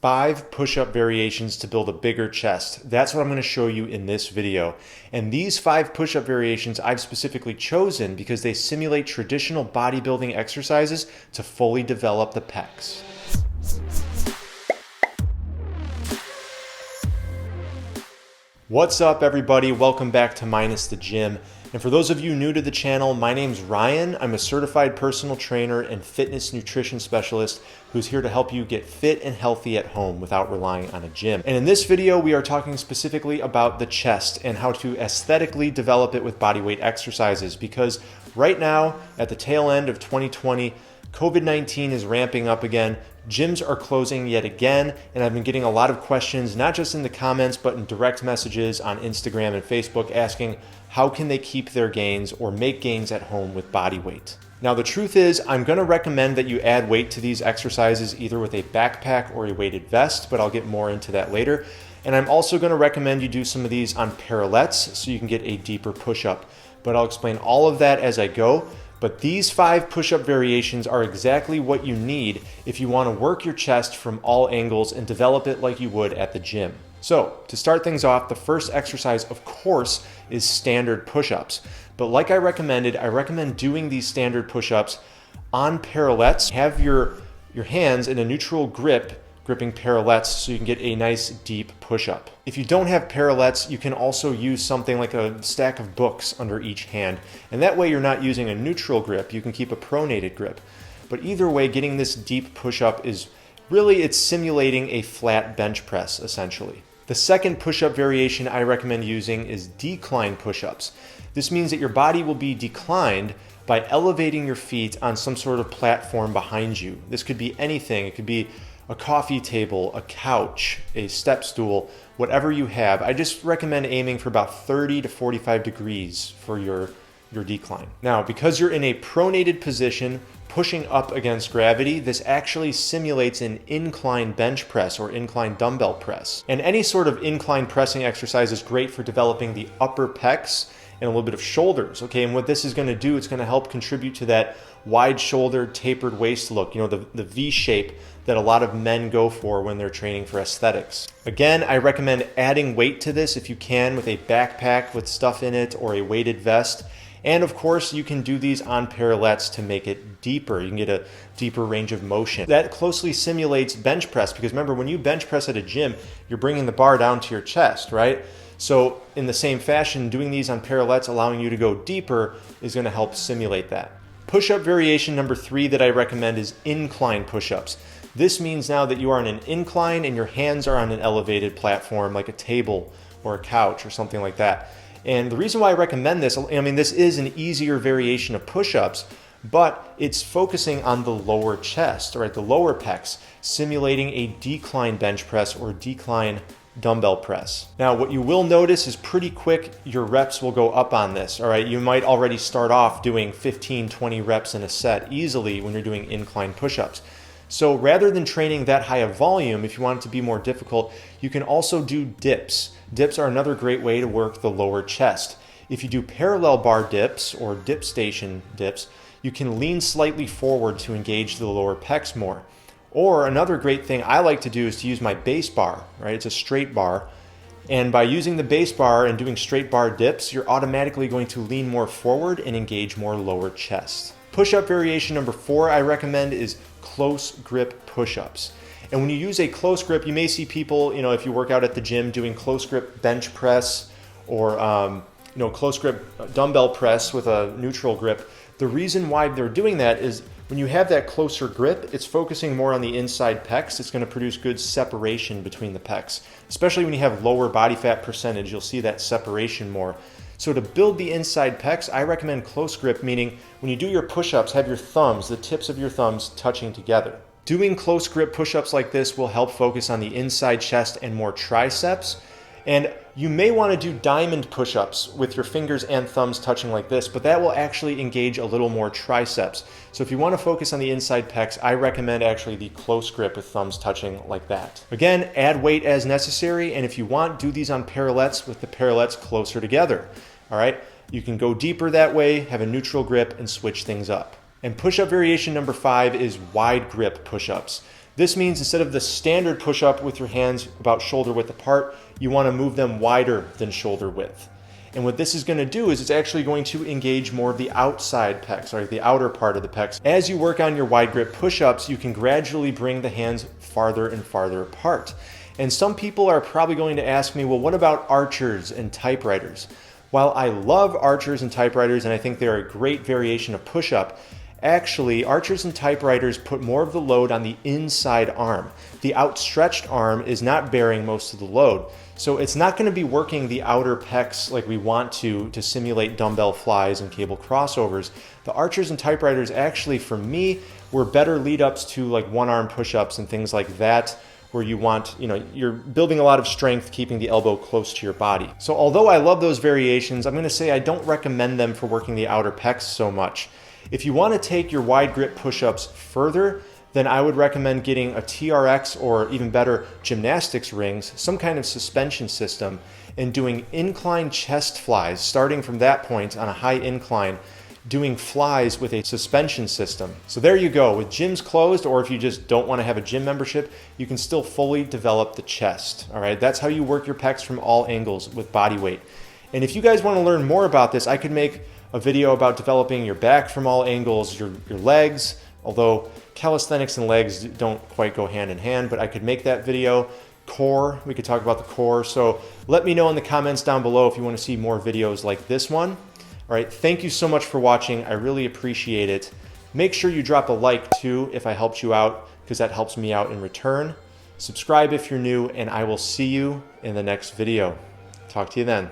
5 push-up variations to build a bigger chest. That's what I'm going to show you in this video. And these 5 push-up variations I've specifically chosen because they simulate traditional bodybuilding exercises to fully develop the pecs. What's up, everybody? Welcome back to Minus the Gym. And for those of you new to the channel, my name's Ryan. I'm a certified personal trainer and fitness nutrition specialist who's here to help you get fit and healthy at home without relying on a gym. And in this video, we are talking specifically about the chest and how to aesthetically develop it with bodyweight exercises, because right now, at the tail end of 2020, COVID-19 is ramping up again. Gyms are closing yet again, and I've been getting a lot of questions, not just in the comments, but in direct messages on Instagram and Facebook asking how can they keep their gains or make gains at home with body weight. Now, the truth is, I'm going to recommend that you add weight to these exercises either with a backpack or a weighted vest, but I'll get more into that later. And I'm also going to recommend you do some of these on parallettes so you can get a deeper push-up. But I'll explain all of that as I go. But these 5 push-up variations are exactly what you need if you want to work your chest from all angles and develop it like you would at the gym. So to start things off, the first exercise, of course, is standard push-ups. But like I recommend doing these standard push-ups on parallettes. Have your hands in a neutral grip, gripping parallettes so you can get a nice deep push-up. If you don't have parallettes, you can also use something like a stack of books under each hand. And that way you're not using a neutral grip, you can keep a pronated grip. But either way, getting this deep push-up is really, it's simulating a flat bench press, essentially. The second push-up variation I recommend using is decline push-ups. This means that your body will be declined by elevating your feet on some sort of platform behind you. This could be anything. It could be a coffee table, a couch, a step stool, whatever you have. I just recommend aiming for about 30 to 45 degrees for your decline. Now, because you're in a pronated position, pushing up against gravity, this actually simulates an incline bench press or incline dumbbell press. And any sort of incline pressing exercise is great for developing the upper pecs and a little bit of shoulders, okay? And what this is gonna do, it's gonna help contribute to that wide shouldered, tapered waist look, the V shape that a lot of men go for when they're training for aesthetics. Again, I recommend adding weight to this if you can with a backpack with stuff in it or a weighted vest. And of course, you can do these on parallettes to make it deeper. You can get a deeper range of motion. That closely simulates bench press because remember, when you bench press at a gym, you're bringing the bar down to your chest, right? So in the same fashion, doing these on parallettes, allowing you to go deeper, is gonna help simulate that. Push-up variation number 3 that I recommend is incline push-ups. This means now that you are on an incline and your hands are on an elevated platform like a table or a couch or something like that. And the reason why I recommend this, this is an easier variation of push-ups, but it's focusing on the lower chest, right, the lower pecs, simulating a decline bench press or decline dumbbell press. Now, what you will notice is pretty quick, your reps will go up on this, all right? You might already start off doing 15, 20 reps in a set easily when you're doing incline push-ups. So rather than training that high of volume, if you want it to be more difficult, you can also do dips. Dips are another great way to work the lower chest. If you do parallel bar dips or dip station dips, you can lean slightly forward to engage the lower pecs more. Or another great thing I like to do is to use my base bar, right? It's a straight bar. And by using the base bar and doing straight bar dips, you're automatically going to lean more forward and engage more lower chest. Push-up variation number 4 I recommend is close grip push-ups. And when you use a close grip, you may see people, if you work out at the gym doing close grip bench press or, close grip dumbbell press with a neutral grip. The reason why they're doing that is when you have that closer grip, it's focusing more on the inside pecs. It's going to produce good separation between the pecs. Especially when you have lower body fat percentage, you'll see that separation more. So to build the inside pecs, I recommend close grip, meaning when you do your push-ups, have your thumbs, the tips of your thumbs touching together. Doing close grip push-ups like this will help focus on the inside chest and more triceps. And you may want to do diamond push-ups with your fingers and thumbs touching like this, but that will actually engage a little more triceps. So if you want to focus on the inside pecs, I recommend actually the close grip with thumbs touching like that. Again, add weight as necessary, and if you want, do these on parallettes with the parallettes closer together. All right? You can go deeper that way, have a neutral grip, and switch things up. And push-up variation number 5 is wide grip push-ups. This means instead of the standard push-up with your hands about shoulder width apart, you want to move them wider than shoulder width. And what this is going to do is it's actually going to engage more of the outside pecs, or the outer part of the pecs. As you work on your wide grip push-ups, you can gradually bring the hands farther and farther apart. And some people are probably going to ask me, well, what about archers and typewriters? While I love archers and typewriters, and I think they're a great variation of push-up, actually, archers and typewriters put more of the load on the inside arm. The outstretched arm is not bearing most of the load. So it's not going to be working the outer pecs like we want to simulate dumbbell flies and cable crossovers. The archers and typewriters actually, for me, were better lead-ups to like one-arm push-ups and things like that, where you want, you're building a lot of strength, keeping the elbow close to your body. So although I love those variations, I'm going to say I don't recommend them for working the outer pecs so much. If you want to take your wide grip push-ups further, then I would recommend getting a TRX or even better gymnastics rings, some kind of suspension system, and doing incline chest flies, starting from that point on a high incline, doing flies with a suspension system. So there you go. With gyms closed, or if you just don't want to have a gym membership, you can still fully develop the chest. All right, that's how you work your pecs from all angles with body weight. And if you guys want to learn more about this, I could make a video about developing your back from all angles, your legs, although calisthenics and legs don't quite go hand in hand, but I could make that video. Core, we could talk about the core. So let me know in the comments down below if you want to see more videos like this one. All right, thank you so much for watching. I really appreciate it. Make sure you drop a like too if I helped you out, because that helps me out in return. Subscribe if you're new, and I will see you in the next video. Talk to you then.